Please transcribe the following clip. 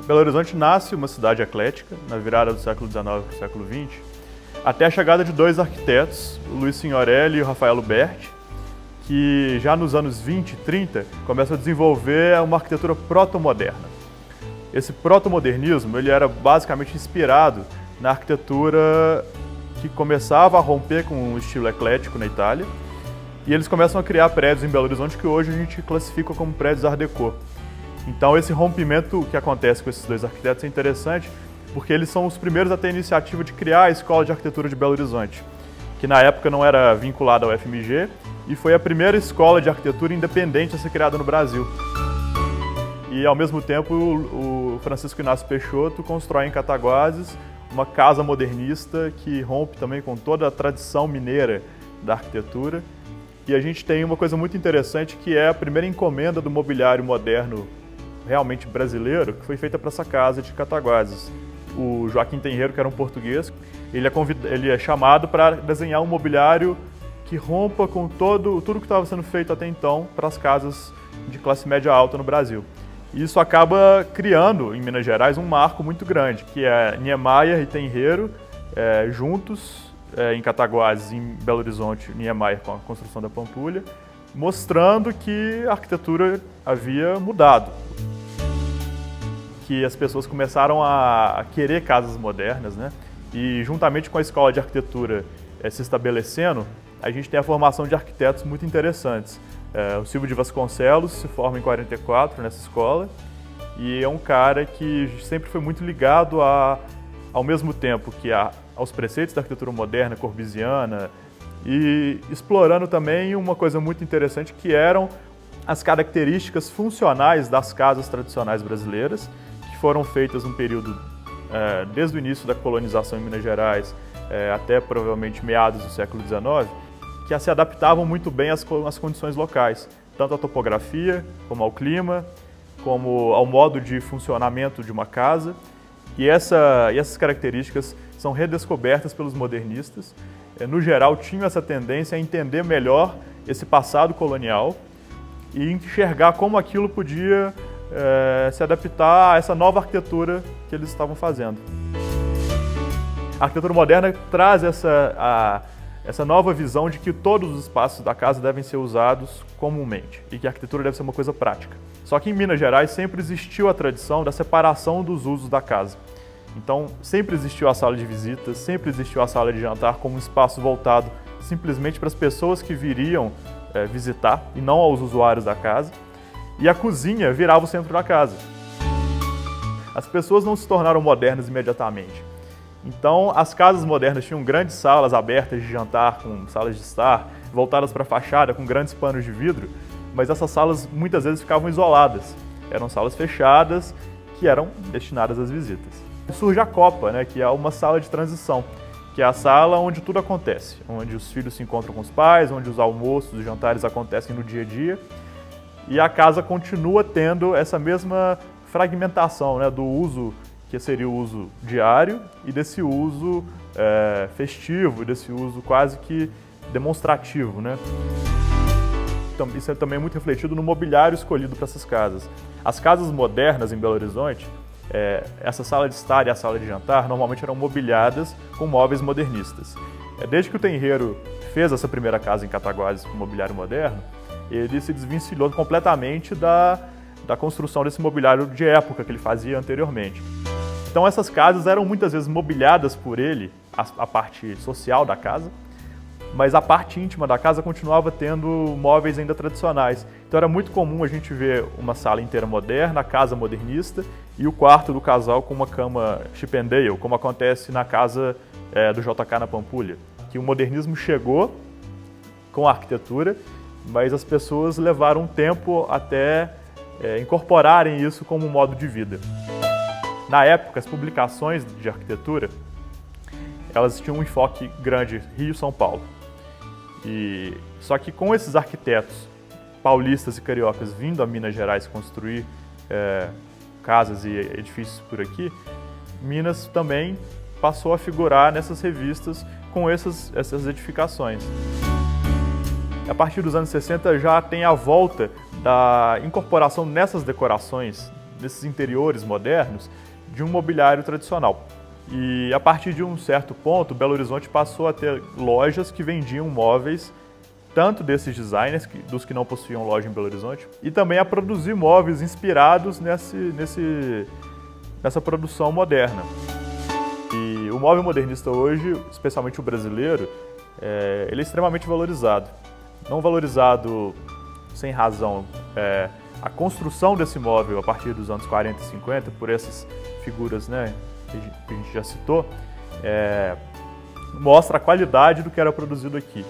Belo Horizonte nasce uma cidade eclética, na virada do século XIX para o século XX, até a chegada de dois arquitetos, o Luiz Signorelli e o Rafael Luberti, que já nos anos 20 e 30 começam a desenvolver uma arquitetura proto-moderna. Esse proto-modernismo ele era basicamente inspirado na arquitetura que começava a romper com o estilo eclético na Itália, e eles começam a criar prédios em Belo Horizonte que hoje a gente classifica como prédios Art Deco. Então esse rompimento que acontece com esses dois arquitetos é interessante porque eles são os primeiros a ter a iniciativa de criar a Escola de Arquitetura de Belo Horizonte, que na época não era vinculada ao FMG e foi a primeira escola de arquitetura independente a ser criada no Brasil. E ao mesmo tempo o Francisco Inácio Peixoto constrói em Cataguases uma casa modernista que rompe também com toda a tradição mineira da arquitetura. E a gente tem uma coisa muito interessante que é a primeira encomenda do mobiliário moderno realmente brasileiro, que foi feita para essa casa de Cataguases. O Joaquim Tenreiro, que era um português, ele é chamado para desenhar um mobiliário que rompa com tudo que estava sendo feito até então para as casas de classe média alta no Brasil. E isso acaba criando, em Minas Gerais, um marco muito grande, que é Niemeyer e Tenreiro juntos, em Cataguases, em Belo Horizonte, Niemeyer com a construção da Pampulha, mostrando que a arquitetura havia mudado. Que as pessoas começaram a querer casas modernas, né? E juntamente com a escola de arquitetura se estabelecendo, a gente tem a formação de arquitetos muito interessantes. O Silvio de Vasconcelos se forma em 44 nessa escola e é um cara que sempre foi muito ligado ao mesmo tempo que aos preceitos da arquitetura moderna, corbusiana, e explorando também uma coisa muito interessante que eram as características funcionais das casas tradicionais brasileiras, que foram feitas num período desde o início da colonização em Minas Gerais até provavelmente meados do século XIX, que se adaptavam muito bem às condições locais, tanto à topografia, como ao clima, como ao modo de funcionamento de uma casa. E essas características são redescobertas pelos modernistas. No geral, tinham essa tendência a entender melhor esse passado colonial e enxergar como aquilo podia se adaptar a essa nova arquitetura que eles estavam fazendo. A arquitetura moderna traz essa nova visão de que todos os espaços da casa devem ser usados comumente e que a arquitetura deve ser uma coisa prática. Só que em Minas Gerais sempre existiu a tradição da separação dos usos da casa. Então sempre existiu a sala de visitas, sempre existiu a sala de jantar como um espaço voltado simplesmente para as pessoas que viriam visitar e não aos usuários da casa. E a cozinha virava o centro da casa. As pessoas não se tornaram modernas imediatamente. Então, as casas modernas tinham grandes salas abertas de jantar, com salas de estar, voltadas para a fachada, com grandes panos de vidro, mas essas salas muitas vezes ficavam isoladas. Eram salas fechadas que eram destinadas às visitas. Surge a copa, né, que é uma sala de transição, que é a sala onde tudo acontece, onde os filhos se encontram com os pais, onde os almoços, os jantares acontecem no dia a dia, e a casa continua tendo essa mesma fragmentação, né, do uso que seria o uso diário e desse uso festivo, desse uso quase que demonstrativo, né? Então, isso é também muito refletido no mobiliário escolhido para essas casas. As casas modernas em Belo Horizonte, essa sala de estar e a sala de jantar normalmente eram mobiliadas com móveis modernistas. Desde que o Tenreiro fez essa primeira casa em Cataguases com mobiliário moderno, ele se desvencilhou completamente da construção desse mobiliário de época que ele fazia anteriormente. Então essas casas eram muitas vezes mobiliadas por ele, a parte social da casa, mas a parte íntima da casa continuava tendo móveis ainda tradicionais. Então era muito comum a gente ver uma sala inteira moderna, a casa modernista, e o quarto do casal com uma cama Chippendale, como acontece na casa do JK na Pampulha. Que o modernismo chegou com a arquitetura, mas as pessoas levaram um tempo até incorporarem isso como um modo de vida. Na época, as publicações de arquitetura, elas tinham um enfoque grande Rio e São Paulo. Só que com esses arquitetos paulistas e cariocas vindo a Minas Gerais construir casas e edifícios por aqui, Minas também passou a figurar nessas revistas com essas edificações. A partir dos anos 60 já tem a volta da incorporação nessas decorações nesses interiores modernos de um mobiliário tradicional. E a partir de um certo ponto, Belo Horizonte passou a ter lojas que vendiam móveis, tanto desses designers, dos que não possuíam loja em Belo Horizonte, e também a produzir móveis inspirados nessa produção moderna. E o móvel modernista hoje, especialmente o brasileiro, ele é extremamente valorizado. Não valorizado sem razão. A construção desse móvel a partir dos anos 40 e 50, por essas figuras, né, que a gente já citou, mostra a qualidade do que era produzido aqui.